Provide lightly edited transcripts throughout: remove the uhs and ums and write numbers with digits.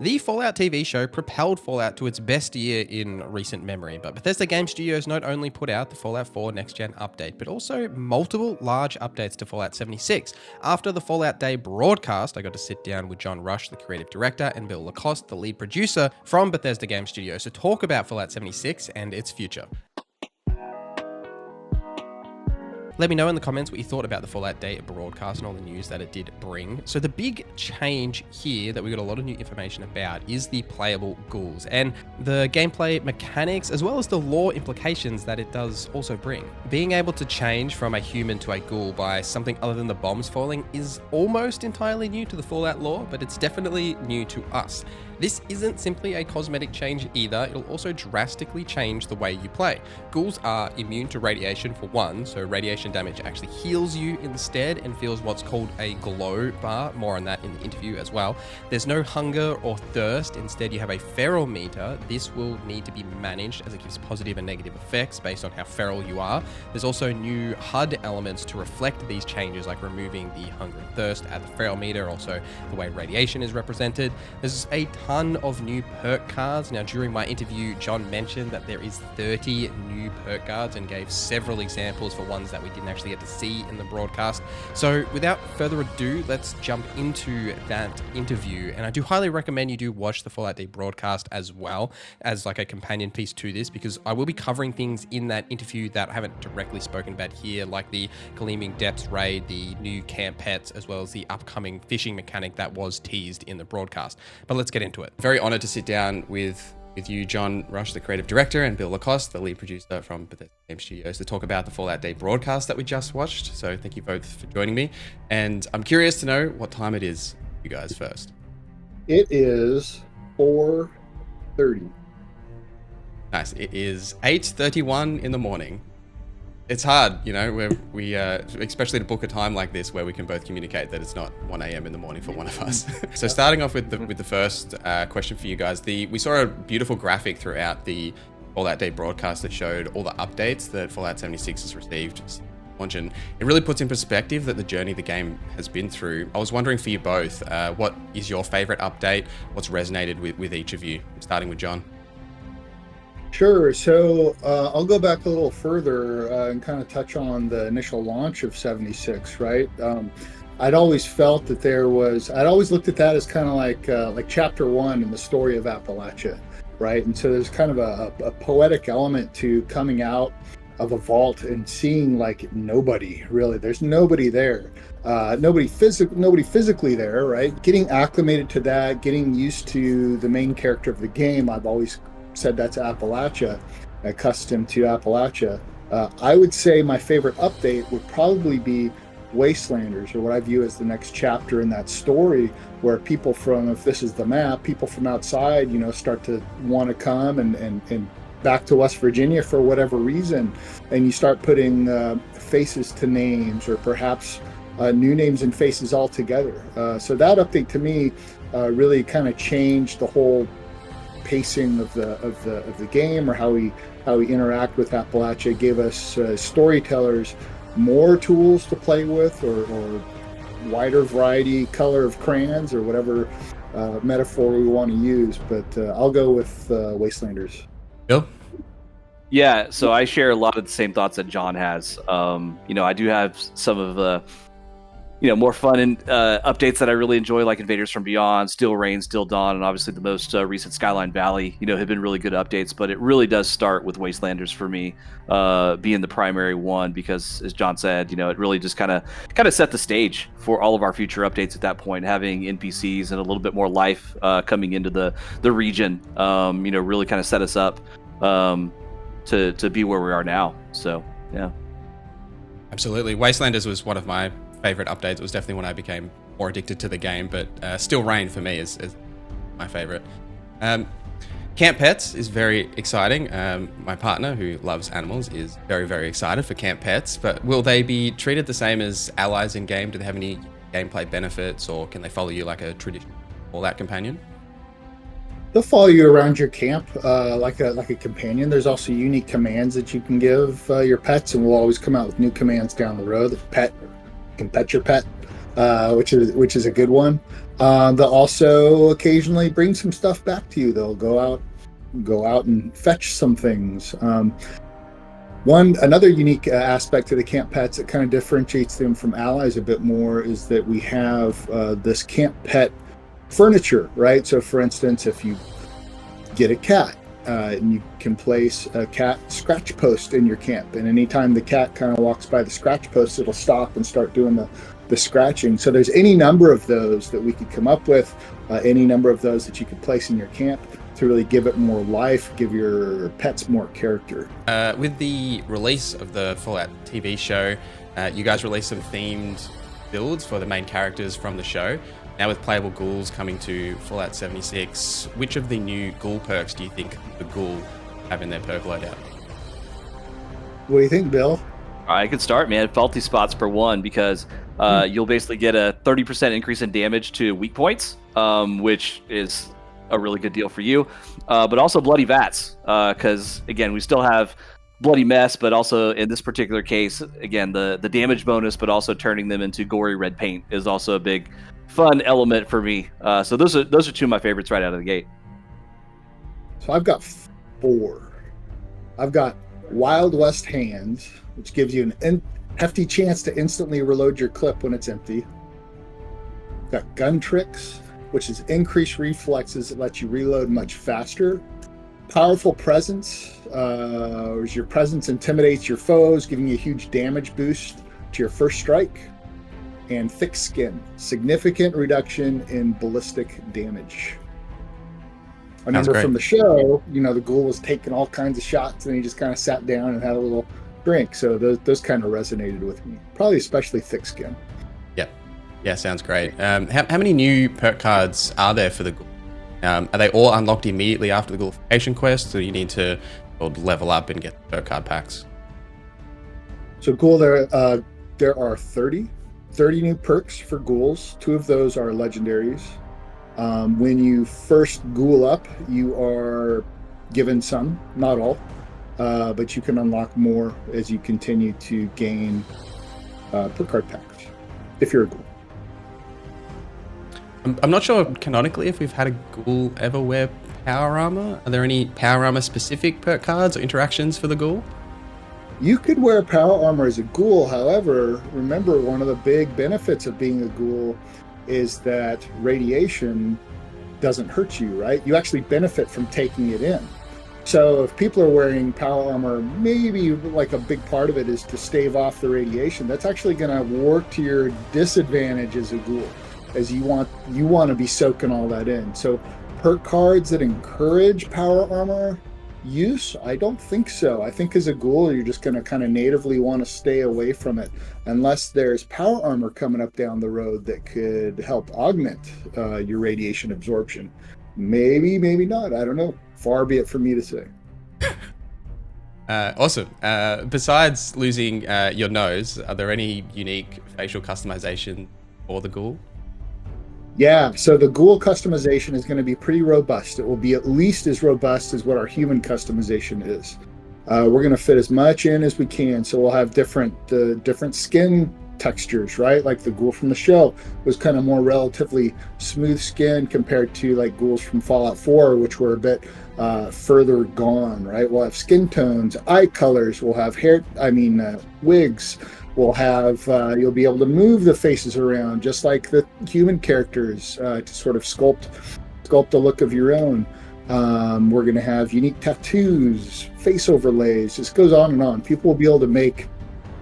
The Fallout TV show propelled Fallout to its best year in recent memory, but Bethesda Game Studios not only put out the Fallout 4 Next Gen update, but also multiple large updates to Fallout 76. After the Fallout Day broadcast, I got to sit down with John Rush, the creative director, and Bill LaCoste, the lead producer from Bethesda Game Studios, to talk about Fallout 76 and its future. Let me know in the comments what you thought about the Fallout Day broadcast and all the news that it did bring. So the big change here that we got a lot of new information about is the playable ghouls and the gameplay mechanics, as well as the lore implications that it does also bring. Being able to change from a human to a ghoul by something other than the bombs falling is almost entirely new to the Fallout lore, but it's definitely new to us. This isn't simply a cosmetic change either, it'll also drastically change the way you play. Ghouls are immune to radiation for one, so radiation damage actually heals you instead and feels what's called a glow bar, more on that in the interview as well. There's no hunger or thirst, instead you have a feral meter. This will need to be managed as it gives positive and negative effects based on how feral you are. There's also new HUD elements to reflect these changes, like removing the hunger and thirst at the feral meter, also the way radiation is represented. There's a ton of new perk cards. Now, during my interview, John mentioned that there is 30 new perk cards and gave several examples for ones that we didn't actually get to see in the broadcast. So without further ado, let's jump into that interview. And I do highly recommend you do watch the Fallout Day broadcast as well as like a companion piece to this, because I will be covering things in that interview that I haven't directly spoken about here, like the Gleaming Depths raid, the new camp pets, as well as the upcoming fishing mechanic that was teased in the broadcast. But let's get into it. Very honored to sit down with you, John Rush, the creative director, and Bill LaCoste, the lead producer from Bethesda Game Studios, to talk about the Fallout Day broadcast that we just watched. So thank you both for joining me. And I'm curious to know what time it is, you guys, first. It is 4:30. Nice. It is 8:31 in the morning. It's hard, you know, where we especially to book a time like this where we can both communicate that it's not 1 a.m. in the morning for one of us. So starting off with the first question for you guys, we saw a beautiful graphic throughout the Fallout Day broadcast that showed all the updates that Fallout 76 has received since launch, and it really puts in perspective that the journey the game has been through. I was wondering for you both, what is your favorite update? What's resonated with each of you? Starting with John. Sure. So I'll go back a little further and kind of touch on the initial launch of 76, right? I'd always felt that I'd always looked at that as kind of like chapter one in the story of Appalachia, right? And so there's kind of a poetic element to coming out of a vault and seeing like nobody really. There's nobody there, nobody physically there, right? Getting acclimated to that, getting used to the main character of the game. I've always said that's Appalachia, accustomed to Appalachia. I would say my favorite update would probably be Wastelanders, or what I view as the next chapter in that story, where people from, if this is the map, people from outside, you know, start to want to come and back to West Virginia for whatever reason, and you start putting faces to names, or perhaps new names and faces altogether. So that update to me really kind of changed the whole pacing of the game, or how we interact with Appalachia. Gave us storytellers more tools to play with, or wider variety, color of crayons, or whatever metaphor we want to use. But I'll go with Wastelanders. Bill? Yeah, so I share a lot of the same thoughts that John has. You know, I do have some of the more fun and updates that I really enjoy, like Invaders from Beyond, Still Rain, Still Dawn, and obviously the most recent Skyline Valley, have been really good updates. But it really does start with Wastelanders for me, being the primary one, because as John said, it really just kind of set the stage for all of our future updates at that point, having NPCs and a little bit more life coming into the region, really kind of set us up to be where we are now. So, yeah. Absolutely. Wastelanders was one of my favorite updates. It was definitely when I became more addicted to the game, but Still Rain for me is my favorite. Camp Pets is very exciting. My partner, who loves animals, is very, very excited for Camp Pets, but will they be treated the same as allies in game? Do they have any gameplay benefits, or can they follow you like a traditional Fallout companion? They'll follow you around your camp like a companion. There's also unique commands that you can give your pets, and we'll always come out with new commands down the road. Can pet your pet, which is a good one. They'll also occasionally bring some stuff back to you. They'll go out and fetch some things. Another unique aspect to the camp pets that kind of differentiates them from allies a bit more is that we have this camp pet furniture, right? So for instance, if you get a cat, and you can place a cat scratch post in your camp, and anytime the cat kind of walks by the scratch post, it'll stop and start doing the scratching. So there's any number of those that we could come up with, any number of those that you could place in your camp to really give it more life, give your pets more character. With the release of the Fallout TV show, you guys released some themed builds for the main characters from the show. Now with playable ghouls coming to Fallout 76, which of the new ghoul perks do you think the ghoul have in their perk loadout? What do you think, Bill? I could start, man. Faulty spots per one, because you'll basically get a 30% increase in damage to weak points, which is a really good deal for you. But also bloody vats, because again, we still have bloody mess, but also in this particular case, again, the damage bonus, but also turning them into gory red paint is also a big fun element for me. So those are two of my favorites right out of the gate. So I've got 4. I've got Wild West Hands, which gives you an hefty chance to instantly reload your clip when it's empty. I've got Gun Tricks, which is increased reflexes that lets you reload much faster. Powerful Presence, as your presence intimidates your foes, giving you a huge damage boost to your first strike. And Thick Skin, significant reduction in ballistic damage. I remember from the show, the ghoul was taking all kinds of shots, and he just kind of sat down and had a little drink. So those kind of resonated with me, probably especially Thick Skin. Yeah, sounds great. How many new perk cards are there for the ghoul? Are they all unlocked immediately after the ghoulification quest, or you need to level up and get perk card packs? So ghoul, there are 30 new perks for ghouls. 2 of those are legendaries. When you first ghoul up, you are given some, not all, but you can unlock more as you continue to gain perk card packs if you're a ghoul. I'm not sure canonically if we've had a ghoul ever wear power armor. Are there any power armor specific perk cards or interactions for the ghoul? You could wear power armor as a ghoul. However, remember, one of the big benefits of being a ghoul is that radiation doesn't hurt you, right? You actually benefit from taking it in. So if people are wearing power armor, maybe like a big part of it is to stave off the radiation. That's actually going to work to your disadvantage as a ghoul, as you want to be soaking all that in. So perk cards that encourage power armor use, I don't think so. I think as a ghoul, you're just going to kind of natively want to stay away from it, unless there's power armor coming up down the road that could help augment your radiation absorption. Maybe not. I don't know. Far be it from me to say. Awesome. Besides losing your nose, are there any unique facial customization for the ghoul? Yeah, so the ghoul customization is going to be pretty robust. It will be at least as robust as what our human customization is. We're going to fit as much in as we can, so we'll have different skin textures, right? Like the ghoul from the show was kind of more relatively smooth skin compared to like ghouls from Fallout 4, which were a bit further gone, right? We'll have skin tones, eye colors, we'll have wigs. We'll have, you'll be able to move the faces around just like the human characters to sort of sculpt a look of your own. We're going to have unique tattoos, face overlays. This goes on and on. People will be able to make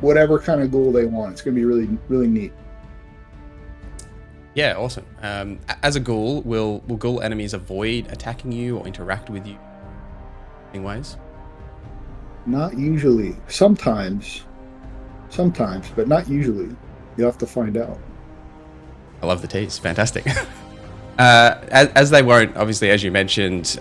whatever kind of ghoul they want. It's going to be really, really neat. Yeah, awesome. As a ghoul, will ghoul enemies avoid attacking you or interact with you in ways? Not usually. Sometimes, but not usually. You'll have to find out. I love the tease. Fantastic. As they won't, obviously, as you mentioned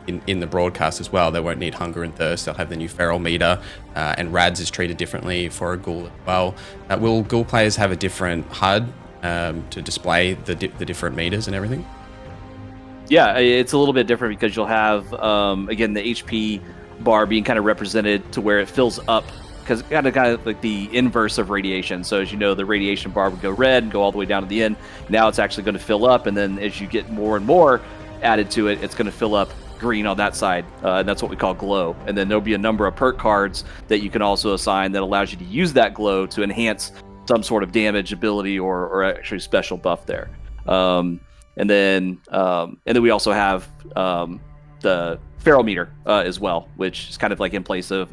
in the broadcast as well, they won't need hunger and thirst. They'll have the new feral meter, and RADS is treated differently for a ghoul as well. Will ghoul players have a different HUD to display the different meters and everything? Yeah, it's a little bit different because you'll have, again, the HP bar being kind of represented to where it fills up because kind of like the inverse of radiation. So as you know, the radiation bar would go red and go all the way down to the end. Now it's actually going to fill up, and then as you get more and more added to it, it's going to fill up green on that side, and that's what we call glow. And then there'll be a number of perk cards that you can also assign that allows you to use that glow to enhance some sort of damage ability or actually special buff there. And then we also have the feral meter as well, which is kind of like in place of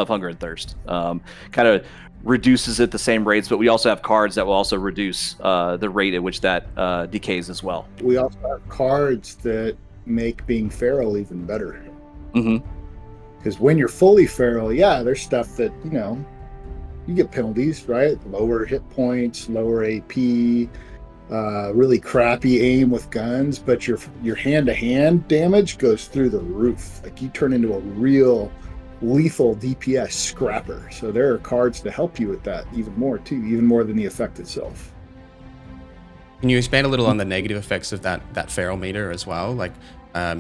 hunger and thirst. Kind of reduces it the same rates, but we also have cards that will also reduce the rate at which that decays as well. We also have cards that make being feral even better. Because when you're fully feral, there's stuff that you get penalties, right? Lower hit points, lower AP, really crappy aim with guns, but your hand-to-hand damage goes through the roof. Like you turn into a real lethal DPS scrapper. So there are cards to help you with that even more than the effect itself. Can you expand a little on the negative effects of that feral meter as well? Like,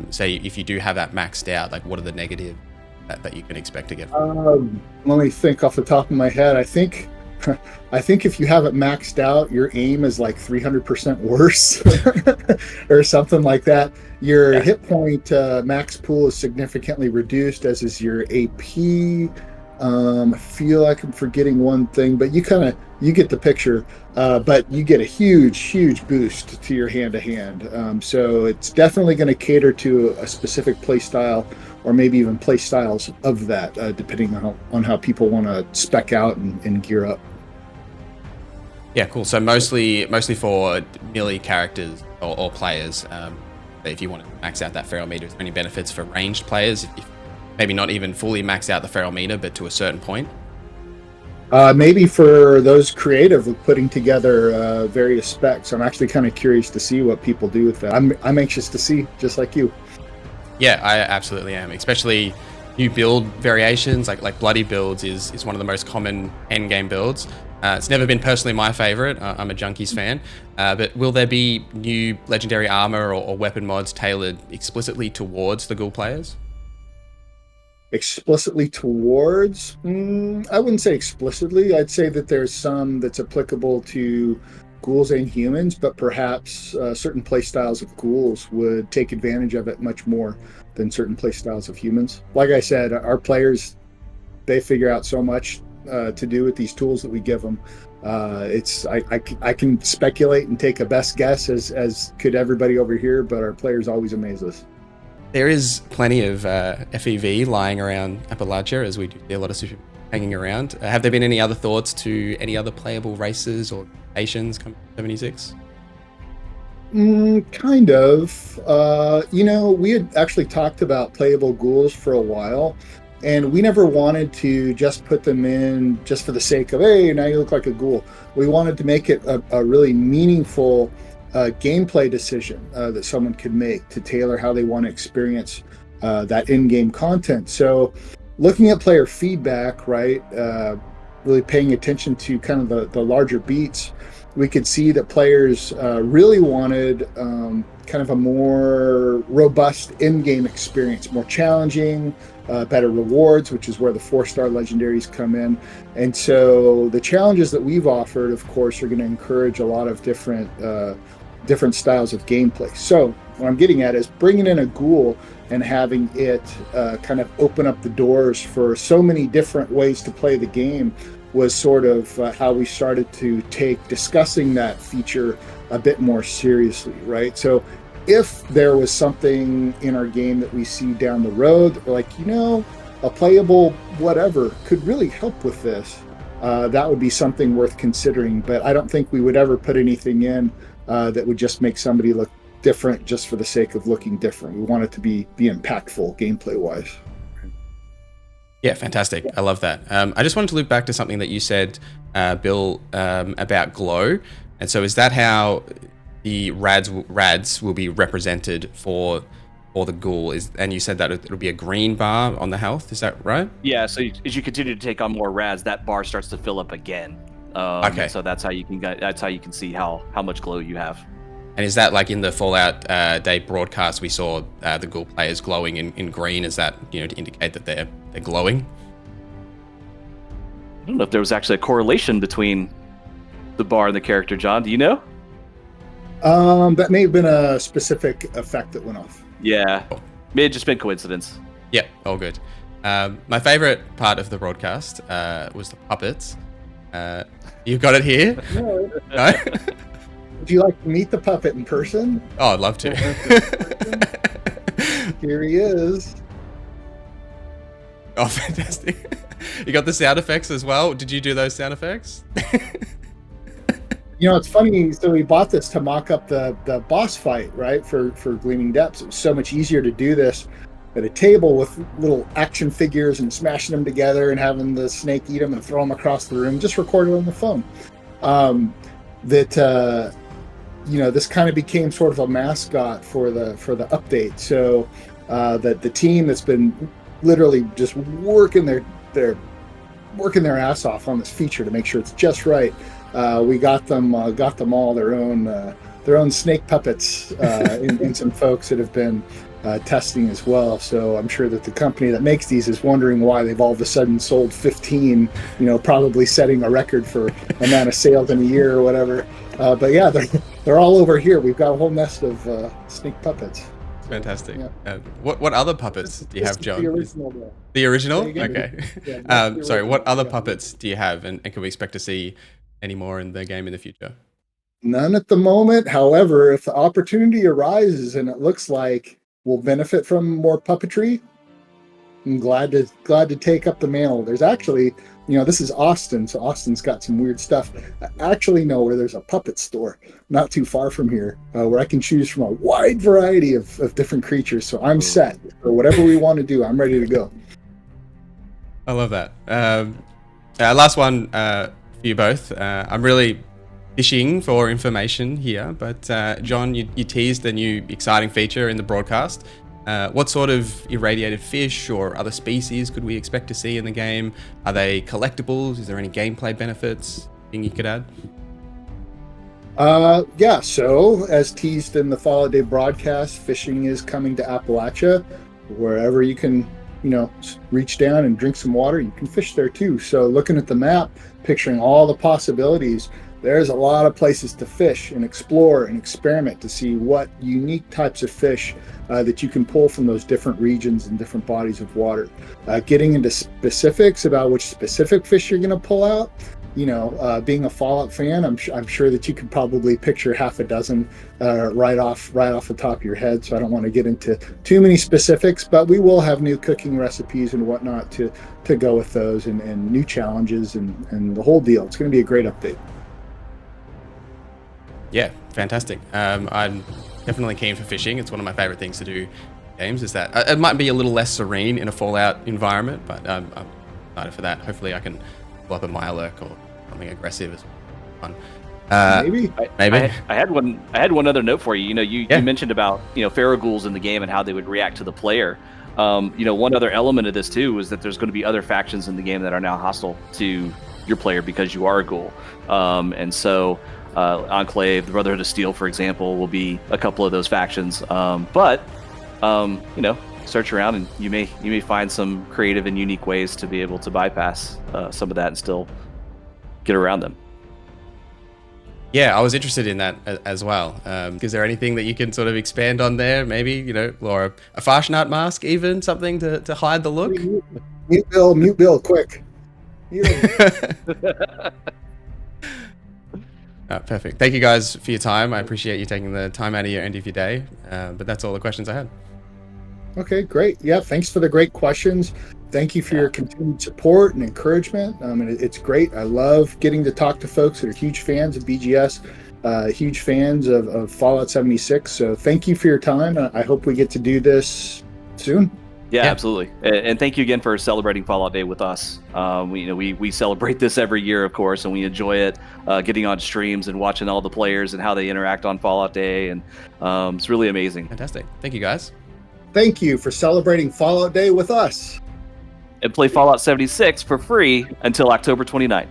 say if you do have that maxed out, like what are the negative that you can expect to get? Let me think off the top of my head. I think if you have it maxed out, your aim is like 300% worse or something like that. Your hit point max pool is significantly reduced, as is your AP. I feel like I'm forgetting one thing, but you get the picture. But you get a huge boost to your hand-to-hand. So it's definitely going to cater to a specific play style, or maybe even play styles of that, depending on how people want to spec out and gear up. Yeah, cool. So mostly for melee characters or players. If you want to max out that feral meter, is there any benefits for ranged players? If maybe not even fully max out the feral meter, but to a certain point? Maybe for those creative with putting together various specs. I'm actually kind of curious to see what people do with that. I'm anxious to see, just like you. Yeah, I absolutely am. Especially new build variations, like bloody builds is one of the most common endgame builds. It's never been personally my favorite. I'm a Junkies fan. But will there be new legendary armor or weapon mods tailored explicitly towards the Ghoul players? Explicitly towards? I wouldn't say explicitly. I'd say that there's some that's applicable to ghouls and humans, but perhaps certain playstyles of ghouls would take advantage of it much more than certain playstyles of humans. Like I said, our players, they figure out so much to do with these tools that we give them. I can speculate and take a best guess as could everybody over here, but our players always amaze us. There is plenty of FEV lying around Appalachia, as we do see a lot of super hanging around. Have there been any other thoughts to any other playable races or nations coming to 76? Kind of. We had actually talked about playable ghouls for a while, and we never wanted to just put them in just for the sake of, hey, now you look like a ghoul. We wanted to make it a really meaningful gameplay decision that someone could make to tailor how they want to experience that in-game content. So looking at player feedback, right, really paying attention to kind of the larger beats, we could see that players really wanted kind of a more robust in-game experience, more challenging, better rewards, which is where the 4-star legendaries come in. And so the challenges that we've offered, of course, are going to encourage a lot of different styles of gameplay. So what I'm getting at is bringing in a ghoul and having it kind of open up the doors for so many different ways to play the game was sort of how we started to take discussing that feature a bit more seriously, right? So if there was something in our game that we see down the road that we're like, a playable whatever could really help with this, that would be something worth considering. But I don't think we would ever put anything in that would just make somebody look different just for the sake of looking different. We want it to be impactful gameplay wise. Yeah, fantastic. I love that. I just wanted to loop back to something that you said, Bill, about glow. And so is that how the rads will be represented for the ghoul? And you said that it'll be a green bar on the health. Is that right? Yeah. So as you continue to take on more rads, that bar starts to fill up again. Okay. So that's how you can see how much glow you have. And is that like in the Fallout Day broadcast we saw the ghoul players glowing in green? Is that to indicate that they're glowing? I don't know if there was actually a correlation between the bar and the character. John, do you know? That may have been a specific effect that went off. Yeah, may have just been coincidence. Yeah, all good. My favorite part of the broadcast was the puppets. You've got it here. No. No? Would you like to meet the puppet in person? Oh, I'd love to. Here he is. Oh, fantastic. You got the sound effects as well. Did you do those sound effects? You know, it's funny. So we bought this to mock up the boss fight, right, for Gleaming Depths. It was so much easier to do this at a table with little action figures and smashing them together and having the snake eat them and throw them across the room. Just record it on the phone. This kind of became sort of a mascot for the update. So that the team that's been literally just working their ass off on this feature to make sure it's just right. We got them all their own snake puppets in some folks that have been testing as well. So I'm sure that the company that makes these is wondering why they've all of a sudden sold 15, probably setting a record for amount of sales in a year or whatever. But yeah, they're all over here. We've got a whole nest of snake puppets. Fantastic. Yeah. What other puppets do you have, John? The original. Though. The original? Yeah, Okay. Yeah, Sorry, what other puppets do you have, and can we expect to see any more in the game in the future? None at the moment. However, if the opportunity arises and it looks like we'll benefit from more puppetry, I'm glad to take up the mantle. There's actually, this is Austin, so Austin's got some weird stuff. I actually know where there's a puppet store not too far from here where I can choose from a wide variety of different creatures. So I'm set for whatever we want to do. I'm ready to go. I love that. Last one for you both. I'm really fishing for information here, but John, you teased the new exciting feature in the broadcast. What sort of irradiated fish or other species could we expect to see in the game? Are they collectibles? Is there any gameplay benefits? Anything you could add? Yeah, so as teased in the Fallout Day broadcast, fishing is coming to Appalachia. Wherever you can, reach down and drink some water, you can fish there too. So looking at the map, picturing all the possibilities, there's a lot of places to fish and explore and experiment to see what unique types of fish that you can pull from those different regions and different bodies of water. Getting into specifics about which specific fish you're going to pull out, being a Fallout fan, I'm sure that you could probably picture half a dozen right off the top of your head. So I don't want to get into too many specifics, but we will have new cooking recipes and whatnot to go with those and new challenges and the whole deal. It's going to be a great update. Yeah, fantastic. I'm definitely keen for fishing. It's one of my favorite things to do in games. Is that it might be a little less serene in a Fallout environment, but I'm excited for that. Hopefully, I can pull up a Mirelurk or something aggressive as fun. Maybe. I had one other note for you. You mentioned about feral ghouls in the game and how they would react to the player. One other element of this too is that there's going to be other factions in the game that are now hostile to your player because you are a ghoul, and so. Enclave, the Brotherhood of Steel, for example, will be a couple of those factions. But search around and you may find some creative and unique ways to be able to bypass some of that and still get around them. Yeah, I was interested in that as well. Is there anything that you can sort of expand on there? Maybe, or a Farshnart mask, even something to hide the look? Mute Bill, quick. Perfect. Thank you guys for your time. I appreciate you taking the time out of your end of your day. But that's all the questions I had. Okay, great. Yeah, thanks for the great questions. Thank you for your continued support and encouragement. It's great. I love getting to talk to folks that are huge fans of BGS, huge fans of Fallout 76. So thank you for your time. I hope we get to do this soon. Yeah, absolutely. And thank you again for celebrating Fallout Day with us. We celebrate this every year, of course, and we enjoy it, getting on streams and watching all the players and how they interact on Fallout Day. And it's really amazing. Fantastic. Thank you, guys. Thank you for celebrating Fallout Day with us. And play Fallout 76 for free until October 29th.